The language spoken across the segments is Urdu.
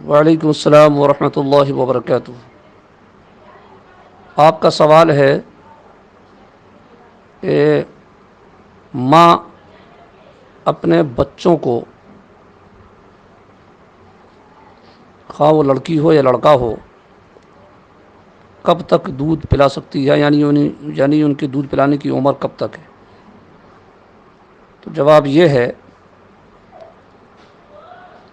وعلیکم السلام ورحمۃ اللہ وبرکاتہ۔ آپ کا سوال ہے کہ ماں اپنے بچوں کو، خواہ وہ لڑکی ہو یا لڑکا ہو، کب تک دودھ پلا سکتی ہے، یعنی ان کی دودھ پلانے کی عمر کب تک ہے؟ تو جواب یہ ہے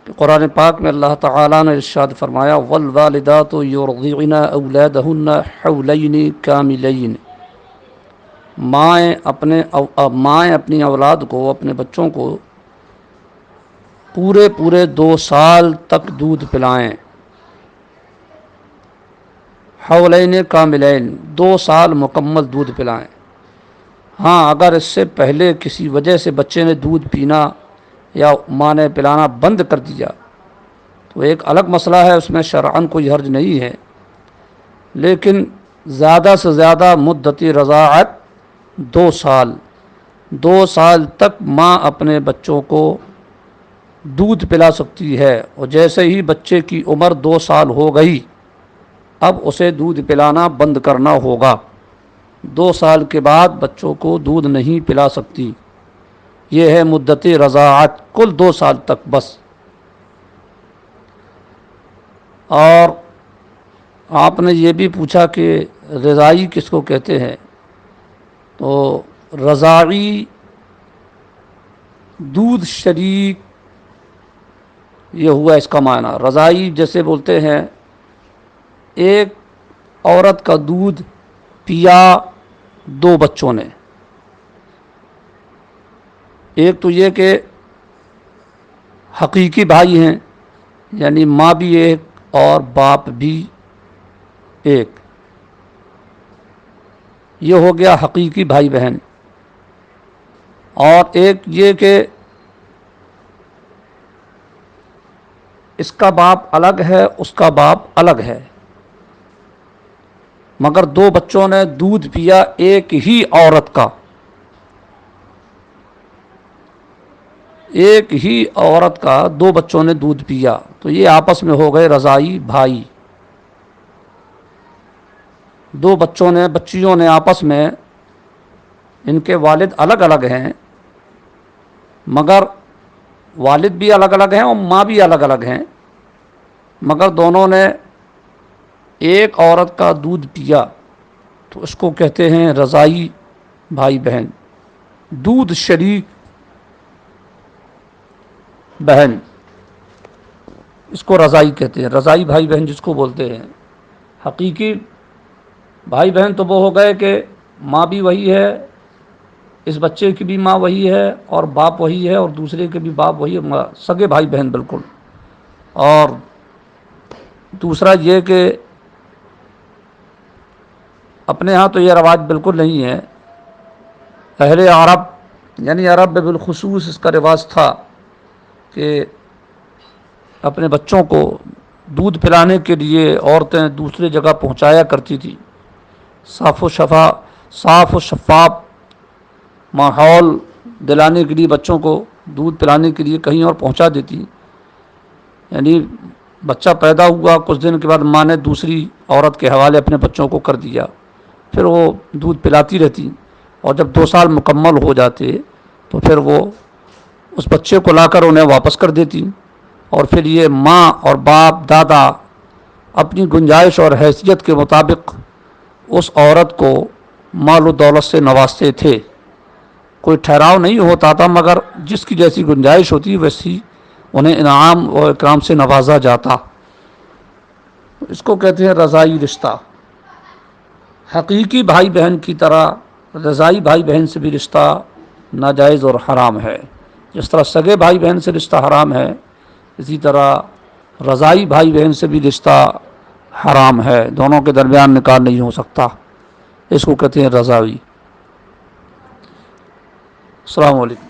کہ قرآن پاک میں اللہ تعالیٰ نے ارشاد فرمایا والوالدات یرضعن اولادہن حولین کاملین، مائیں اپنی اولاد کو، اپنے بچوں کو پورے 2 سال تک دودھ پلائیں۔ حولین کاملین، 2 سال مکمل دودھ پلائیں۔ ہاں، اگر اس سے پہلے کسی وجہ سے بچے نے دودھ پینا یا ماں نے پلانا بند کر دیا تو ایک الگ مسئلہ ہے، اس میں شرعاً کوئی حرج نہیں ہے، لیکن زیادہ سے زیادہ مدت رضاعت 2 سال، 2 سال تک ماں اپنے بچوں کو دودھ پلا سکتی ہے، اور جیسے ہی بچے کی عمر 2 سال ہو گئی اب اسے دودھ پلانا بند کرنا ہوگا۔ 2 سال کے بعد بچوں کو دودھ نہیں پلا سکتی۔ یہ ہے مدت رضاعت، کل 2 سال تک بس۔ اور آپ نے یہ بھی پوچھا کہ رضاعی کس کو کہتے ہیں، تو رضاعی دودھ شریک یہ ہوا اس کا معنی۔ رضاعی جیسے بولتے ہیں ایک عورت کا دودھ پیا 2 بچوں نے، ایک تو یہ کہ حقیقی بھائی ہیں، یعنی ماں بھی ایک اور باپ بھی ایک، یہ ہو گیا حقیقی بھائی بہن۔ اور ایک یہ کہ اس کا باپ الگ ہے، اس کا باپ الگ ہے، مگر 2 بچوں نے دودھ پیا ایک ہی عورت کا، ایک ہی عورت کا 2 بچوں نے دودھ پیا، تو یہ آپس میں ہو گئے رضاعی بھائی۔ 2 بچیوں نے آپس میں، ان کے والد الگ الگ ہیں، مگر والد بھی الگ الگ ہیں اور ماں بھی الگ الگ ہیں، مگر دونوں نے ایک عورت کا دودھ پیا، تو اس کو کہتے ہیں رضاعی بھائی بہن، دودھ شریک بہن، اس کو رضاعی کہتے ہیں، رضاعی بھائی بہن جس کو بولتے ہیں۔ حقیقی بھائی بہن تو وہ ہو گئے کہ ماں بھی وہی ہے، اس بچے کی بھی ماں وہی ہے اور باپ وہی ہے، اور دوسرے کے بھی باپ وہی ہے، سگے بھائی بہن بالکل۔ اور دوسرا یہ کہ اپنے ہاں تو یہ رواج بالکل نہیں ہے، اہل عرب یعنی عرب میں بالخصوص اس کا رواج تھا کہ اپنے بچوں کو دودھ پلانے کے لیے عورتیں دوسری جگہ پہنچایا کرتی تھی، صاف و شفاف ماحول دلانے کے لیے بچوں کو دودھ پلانے کے لیے کہیں اور پہنچا دیتی، یعنی بچہ پیدا ہوا کچھ دن کے بعد ماں نے دوسری عورت کے حوالے اپنے بچوں کو کر دیا، پھر وہ دودھ پلاتی رہتی، اور جب 2 سال مکمل ہو جاتے تو پھر وہ اس بچے کو لا کر انہیں واپس کر دیتی، اور پھر یہ ماں اور باپ دادا اپنی گنجائش اور حیثیت کے مطابق اس عورت کو مال و دولت سے نوازتے تھے، کوئی ٹھہراؤ نہیں ہوتا تھا، مگر جس کی جیسی گنجائش ہوتی ویسی انہیں انعام و اکرام سے نوازا جاتا۔ اس کو کہتے ہیں رضاعی رشتہ۔ حقیقی بھائی بہن کی طرح رضاعی بھائی بہن سے بھی رشتہ ناجائز اور حرام ہے، جس طرح سگے بھائی بہن سے رشتہ حرام ہے، اسی طرح رضاعی بھائی بہن سے بھی رشتہ حرام ہے، دونوں کے درمیان نکاح نہیں ہو سکتا، اس کو کہتے ہیں رضاعی۔ السلام علیکم۔